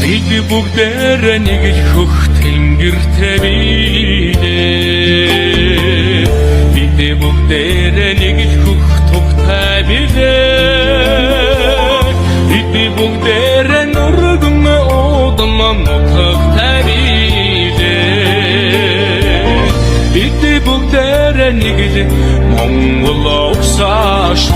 Бид бүгдээрээ нэг л хөх тэнгэртэй билээ. Бид бүгдээрээ нэг л хөх тугтай билээ. Бид бүгдээрээ нүргэн удам нутагтай билээ. Бид бүгдээрээ нэг л Монгол угсааш